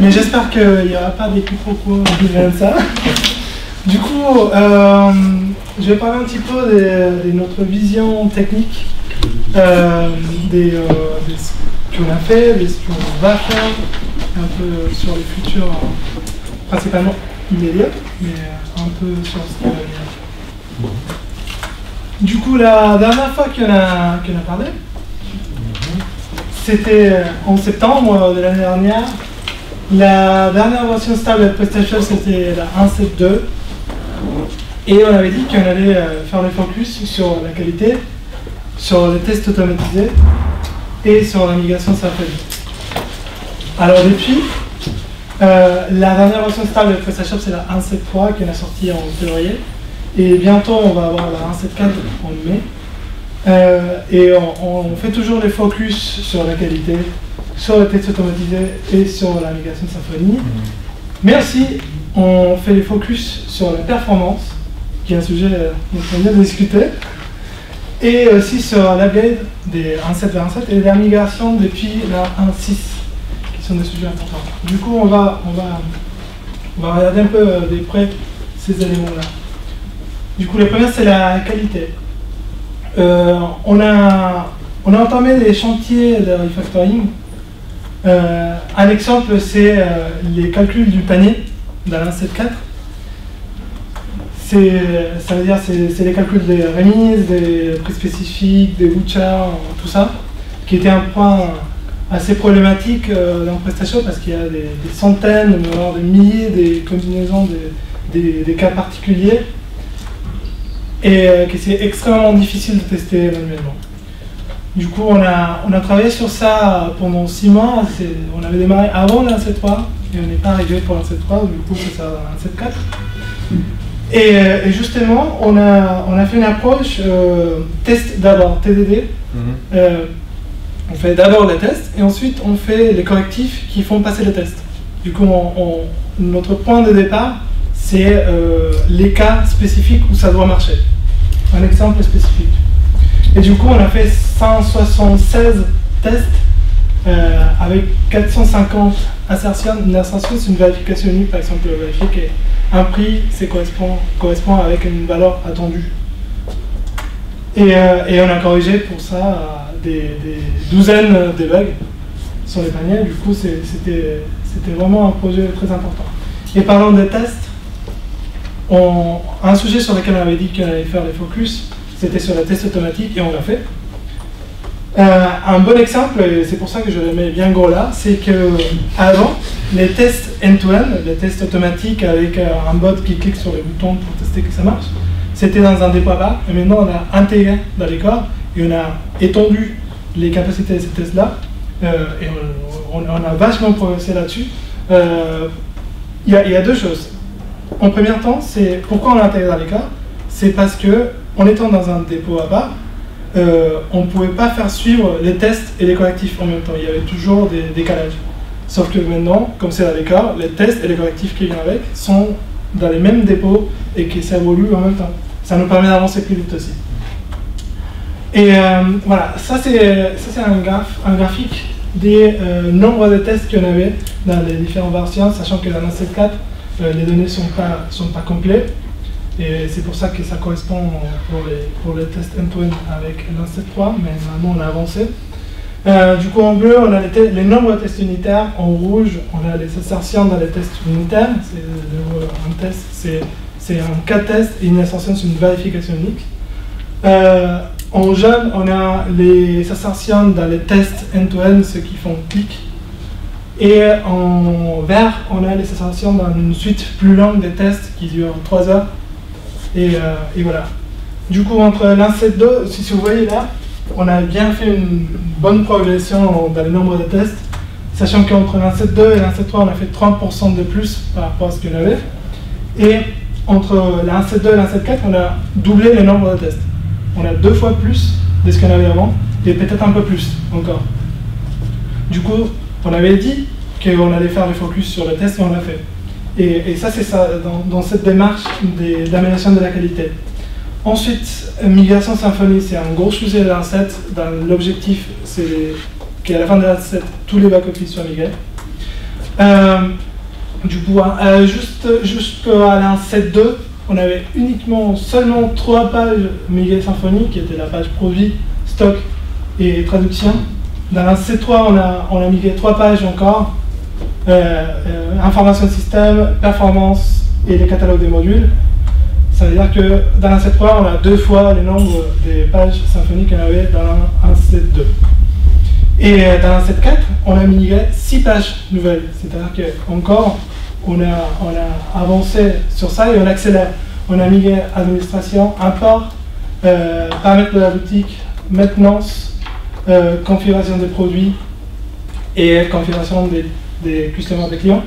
Mais j'espère qu'il n'y aura pas des quiproquos de ça. Du coup, je vais parler un petit peu de notre vision technique, de ce qu'on a fait, de ce qu'on va faire, un peu sur le futur, principalement immédiat, mais un peu sur ce qui va venir. Du coup, la dernière fois qu'on a parlé, c'était en septembre de l'année dernière. La dernière version stable de PrestaShop, c'était la 1.7.2. Et on avait dit qu'on allait faire le focus sur la qualité, sur les tests automatisés et sur la migration Symfony. Alors depuis, la dernière version stable de PrestaShop, c'est la 1.7.3 qui est sortie en février. Et bientôt, on va avoir la 1.7.4 en mai. Et on fait toujours les focus sur la qualité, sur les tests automatisés et sur la migration Symfony. Mais aussi, on fait les focus sur la performance, qui est un sujet dont on vient de discuter, et aussi sur l'upgrade des 1.7 vers 1.7 et la migration depuis la 1.6, qui sont des sujets importants. Du coup, on va regarder un peu de près ces éléments-là. Du coup, le premier, c'est la qualité. On a entamé les chantiers de refactoring. Un exemple, c'est les calculs du panier dans la 1.7.4. Ça veut dire c'est les calculs des remises, des prix spécifiques, des vouchers, tout ça, qui était un point assez problématique dans PrestaShop parce qu'il y a des centaines, voire des milliers de combinaisons des cas particuliers et que c'est extrêmement difficile de tester manuellement. Du coup, on a travaillé sur ça pendant 6 mois. On avait démarré avant la 1.7.3 et on n'est pas arrivé pour la 1.7.3, du coup c'est ça la 1.7.4. Et justement, on a fait une approche test d'abord, TDD. On fait d'abord les tests et ensuite on fait les correctifs qui font passer les tests. Du coup, notre point de départ, c'est les cas spécifiques où ça doit marcher. Un exemple spécifique. Et du coup, on a fait 176 tests avec 450 assertions. Une assertion, c'est une vérification unique, par exemple, vérifier qu'un prix correspond avec une valeur attendue. Et on a corrigé pour ça des douzaines de bugs sur les paniers. Du coup, c'était vraiment un projet très important. Et parlant des tests, un sujet sur lequel on avait dit qu'on allait faire les focus, c'était sur les tests automatiques et on l'a fait. Un bon exemple, et c'est pour ça que je le mets bien gros là, c'est qu'avant, les tests end-to-end, les tests automatiques avec un bot qui clique sur les boutons pour tester que ça marche, c'était dans un dépôt à part, et maintenant on a intégré dans les corps et on a étendu les capacités de ces tests-là, et on a vachement progressé là-dessus. Il y a deux choses. En premier temps, c'est pourquoi on l'a intégré dans les corps, c'est parce que en étant dans un dépôt à part, on ne pouvait pas faire suivre les tests et les correctifs en même temps. Il y avait toujours des décalages. Sauf que maintenant, comme c'est dans les corps, les tests et les correctifs qui viennent avec sont dans les mêmes dépôts et qui s'évoluent en même temps. Ça nous permet d'avancer plus vite aussi. Et voilà, ça c'est un graphique des nombres de tests qu'on avait dans les différentes versions, sachant que dans la 1.7.4, les données ne sont pas complètes. Et c'est pour ça que ça correspond pour les tests end-to-end avec l'1.7.3, mais normalement on a avancé. Du coup en bleu, on a les nombres de tests unitaires, en rouge, on a les assertions dans les tests unitaires. Un test, c'est un cas test et une assertion, c'est une vérification unique. En jaune, on a les assertions dans les tests end-to-end, ceux qui font clic. Et en vert, on a les assertions dans une suite plus longue des tests qui durent 3 heures. Et voilà. Du coup, entre l'1.7.2, si vous voyez là, on a bien fait une bonne progression dans le nombre de tests, sachant qu'entre l'1.7.2 et l'1.7.3, on a fait 30% de plus par rapport à ce qu'on avait. Et entre l'1.7.2 et l'1.7.4, on a doublé le nombre de tests. On a 2 fois plus de ce qu'on avait avant, et peut-être un peu plus encore. Du coup, on avait dit qu'on allait faire le focus sur le test et on l'a fait. Et ça, c'est ça, dans cette démarche d'amélioration de la qualité. Ensuite, migration Symfony, c'est un gros sujet de l'1.7. L'objectif, c'est qu'à la fin de l'1.7, tous les back-office soient migrés. Du coup, jusqu'à la 7.2, on avait seulement 3 pages migrées Symfony, qui étaient la page produit, stock et traduction. Dans la 7.3, on a migré 3 pages encore, information de système, performance et les catalogues des modules. Ça veut dire que dans la 7.3, on a 2 fois le nombre des pages Symfony qu'on avait dans la 7.2. Et dans la 7.4, on a migré 6 pages nouvelles. C'est-à-dire qu'encore, on a avancé sur ça et on accélère. On a migré administration, import, paramètres de la boutique, maintenance, configuration des produits et configuration des customers des clients.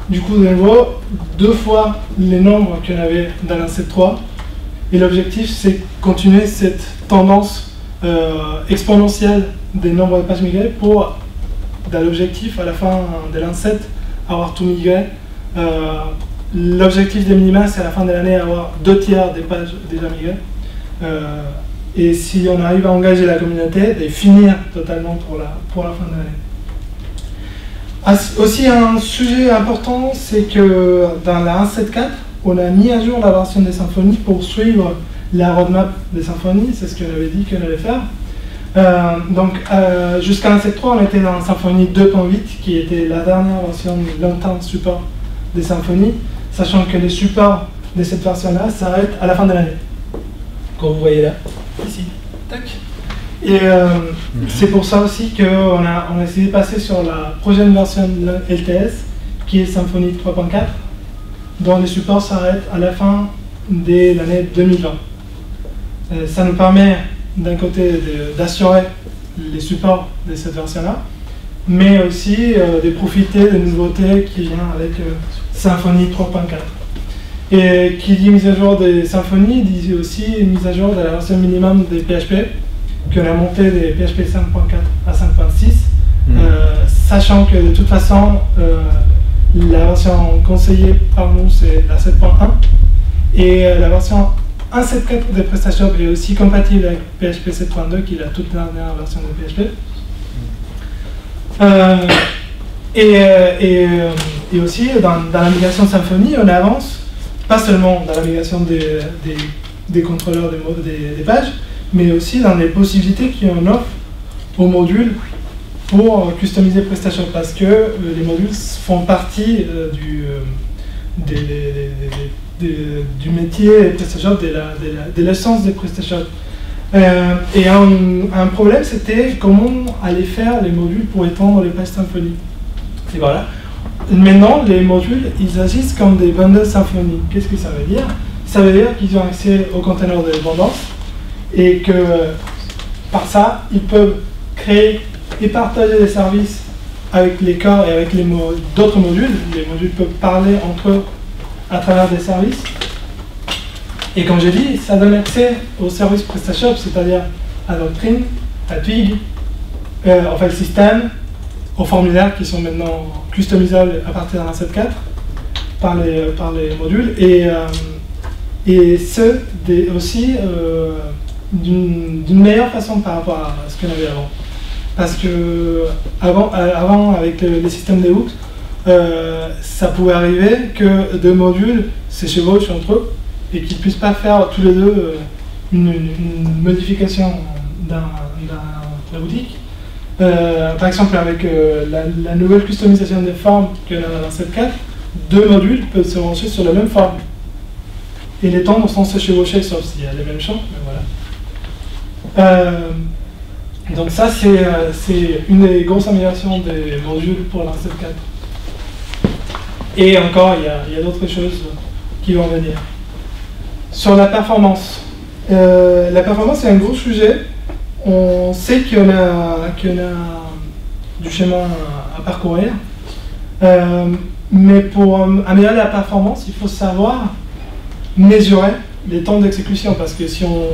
Du coup, de nouveau, 2 fois les nombres qu'on avait dans la 7.3. Et l'objectif, c'est continuer cette tendance exponentielle des nombres de pages migrées pour, dans l'objectif, à la fin de l'an 7, avoir tout migré. L'objectif des minima, c'est à la fin de l'année avoir 2/3 des pages déjà migrées. Et si on arrive à engager la communauté, de finir totalement pour la fin de l'année. Aussi un sujet important, c'est que dans la 1.7.4, on a mis à jour la version des Symfony pour suivre la roadmap des Symfony, c'est ce qu'on avait dit qu'on allait faire. Jusqu'à la 1.7.3, on était dans Symfony 2.8, qui était la dernière version de long-term support des Symfony, sachant que les supports de cette version-là s'arrêtent à la fin de l'année. Comme vous voyez là, ici. Tac. Et c'est pour ça aussi qu'on a essayé de passer sur la prochaine version de LTS, qui est Symfony 3.4, dont les supports s'arrêtent à la fin de l'année 2020. Ça nous permet d'un côté d'assurer les supports de cette version-là, mais aussi de profiter des nouveautés qui viennent avec Symfony 3.4. Et qui dit mise à jour des Symfony, dit aussi mise à jour de la version minimum des PHP, qu'on a monté des PHP 5.4 à 5.6, sachant que de toute façon, la version conseillée par nous, c'est la 7.1, et la version 1.7.4 de PrestaShop est aussi compatible avec PHP 7.2, qui est la toute dernière version de PHP. Et aussi, dans la migration Symfony, on avance, pas seulement dans la migration des contrôleurs des pages, mais aussi dans les possibilités qu'on offre aux modules pour customiser PrestaShop, parce que les modules font partie du métier PrestaShop, de l'essence de PrestaShop. Et un problème, c'était comment aller faire les modules pour étendre les pages Symfony. Et voilà. Maintenant, les modules, ils agissent comme des bundles Symfony. Qu'est-ce que ça veut dire? Ça veut dire qu'ils ont accès au container de dépendance et que par ça, ils peuvent créer et partager des services avec les corps et avec d'autres modules. Les modules peuvent parler entre eux à travers des services. Et comme j'ai dit, ça donne accès aux services PrestaShop, c'est-à-dire à Doctrine, à Twig, au file system, aux formulaires qui sont maintenant customisables à partir d'un 7.4 par les modules, et ce aussi d'une meilleure façon par rapport à ce qu'on avait avant. Parce que avant avec les systèmes des hooks, ça pouvait arriver que deux modules se chevauchent entre eux et qu'ils ne puissent pas faire tous les deux une modification dans la boutique. Par exemple, avec la nouvelle customisation des formes qu'on a dans 7.4, deux modules peuvent se brancher sur la même forme. Et les tendres sans se chevaucher, sauf s'il y a les mêmes champs, mais voilà. Donc ça, c'est une des grosses améliorations des modules pour la 7.4. Et encore, il y a d'autres choses qui vont venir. Sur la performance. La performance, c'est un gros sujet. On sait qu'on a du chemin à parcourir. Mais pour améliorer la performance, il faut savoir mesurer les temps d'exécution. Parce que si on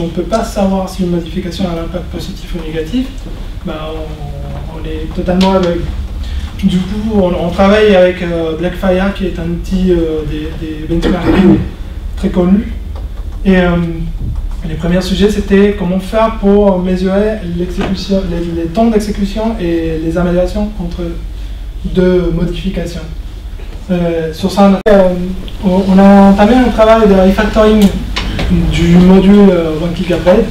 ne peut pas savoir si une modification a un impact positif ou négatif, ben on est totalement aveugle. Du coup, on travaille avec Blackfire, qui est un outil des benchmarking très connu. Et les premiers sujets, c'était comment faire pour mesurer l'exécution, les temps d'exécution et les améliorations entre de modifications. Sur ça, on a entamé un travail de refactoring du module OneClick Upgrade,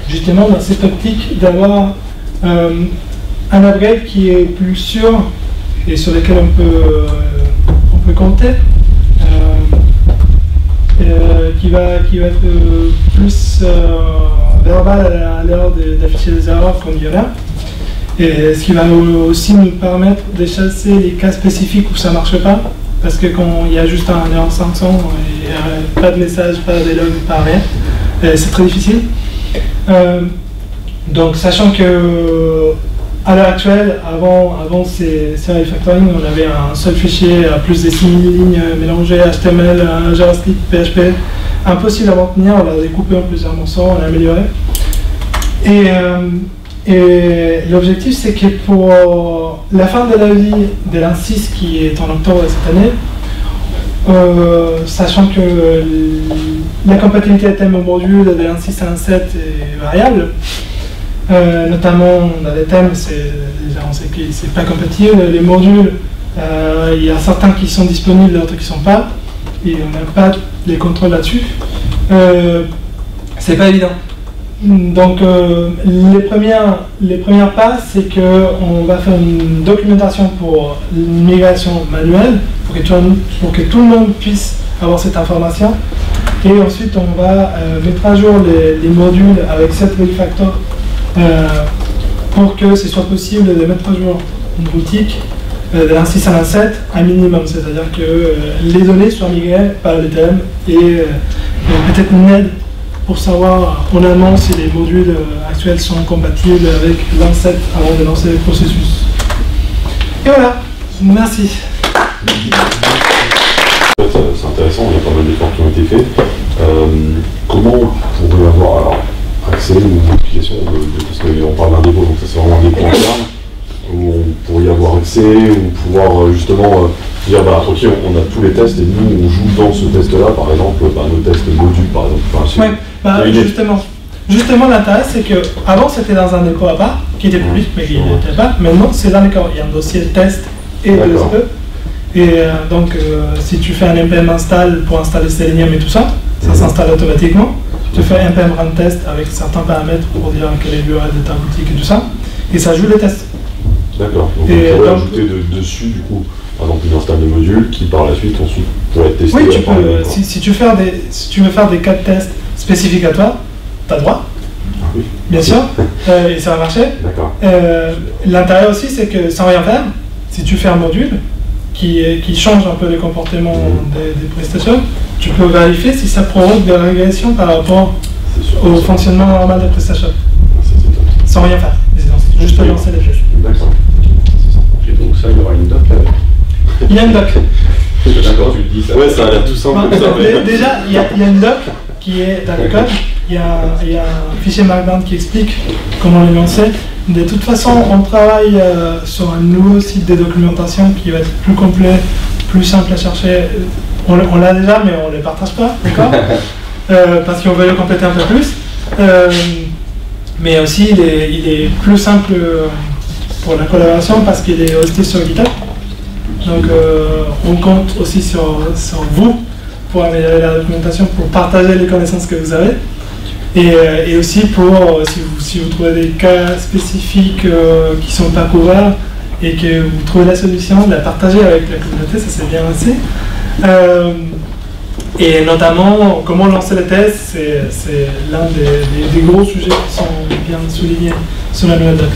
justement dans cette optique d'avoir un upgrade qui est plus sûr et sur lequel on peut compter, qui va être plus verbal à l'heure d'afficher des erreurs qu'on y là. Et ce qui va aussi nous permettre de chasser les cas spécifiques où ça ne marche pas, parce que quand il y a juste un erreur 500, il n'y a pas de message, pas de log, pas rien, c'est très difficile. Donc sachant que à l'heure actuelle, avant ces refactoring, on avait un seul fichier à plus de 6000 lignes mélangées, HTML, JavaScript, PHP, impossible à maintenir, on l'a découpé en plusieurs morceaux, on l'a amélioré. Et l'objectif, c'est que pour la fin de la vie de l'In6 qui est en octobre de cette année, sachant que la compatibilité thème au module de l'In6 à l'In7 est variable, notamment dans les thèmes, déjà on sait que c'est pas compatible. Les modules, il y a certains qui sont disponibles, d'autres qui ne sont pas, et on n'a pas les contrôles là-dessus. C'est pas évident. Donc les premières pas, c'est qu'on va faire une documentation pour une migration manuelle, pour que tout le monde puisse avoir cette information. Et ensuite, on va mettre à jour les modules avec cette refactor pour que ce soit possible de mettre à jour une boutique de l'In6 à l'In7 un minimum, c'est-à-dire que les données soient migrées par le thème et peut-être une aide pour savoir en amont si les modules actuels sont compatibles avec l'In7 avant de lancer le processus. Et voilà, merci. C'est intéressant, il y a pas mal d'efforts qui ont été faits. Comment on pourrait avoir alors, accès ou modification parce qu'on parle d'un dépôt, donc ça c'est vraiment un dépôt interne, où on pourrait y avoir accès, ou pouvoir justement dire bah ok on a tous les tests et nous on joue dans ce test-là, par exemple nos tests modules par exemple. Enfin, ouais, bah, justement l'intérêt c'est que avant c'était dans un dépôt à part, qui était public mais qui n'était pas, maintenant c'est dans les corps, il y a un dossier test et DSP. Et donc, si tu fais un npm install pour installer Selenium et tout ça, ça s'installe automatiquement. Tu fais npm run test avec certains paramètres pour dire quelle est l'URL de ta boutique et tout ça, et ça joue les tests. D'accord. Donc on pourrait ajouter dessus, du coup, par exemple, une install de module qui par la suite ensuite pourrait être testé. Oui, tu peux. Si tu veux faire des cas de tests spécifiques à toi, tu as le droit. Oui. Bien sûr, et ça va marcher. D'accord. L'intérêt aussi, c'est que sans rien faire, si tu fais un module qui change un peu les comportements des prestations, tu peux vérifier si ça provoque des régressions par rapport au fonctionnement normal des prestations. Sans rien faire, juste lancer les flèches. D'accord. Et donc ça, il y aura une doc avec. Il y a une doc. D'accord, tu le dis ça. Ouais, ça a l'air tout simple. Déjà, il y a une doc qui est dans le code. Il y a un fichier Markdown qui explique comment les lancer. De toute façon, on travaille sur un nouveau site de documentation qui va être plus complet, plus simple à chercher. On l'a déjà, mais on ne le partage pas, d'accord parce qu'on veut le compléter un peu plus. Mais aussi, il est plus simple pour la collaboration parce qu'il est hosté sur GitHub. Donc, on compte aussi sur vous pour améliorer la documentation, pour partager les connaissances que vous avez. Et aussi pour, si vous trouvez des cas spécifiques qui ne sont pas couverts et que vous trouvez la solution, de la partager avec la communauté, ça c'est bien aussi. Et notamment, comment lancer les tests, c'est l'un des gros sujets qui sont bien soulignés sur la nouvelle doc.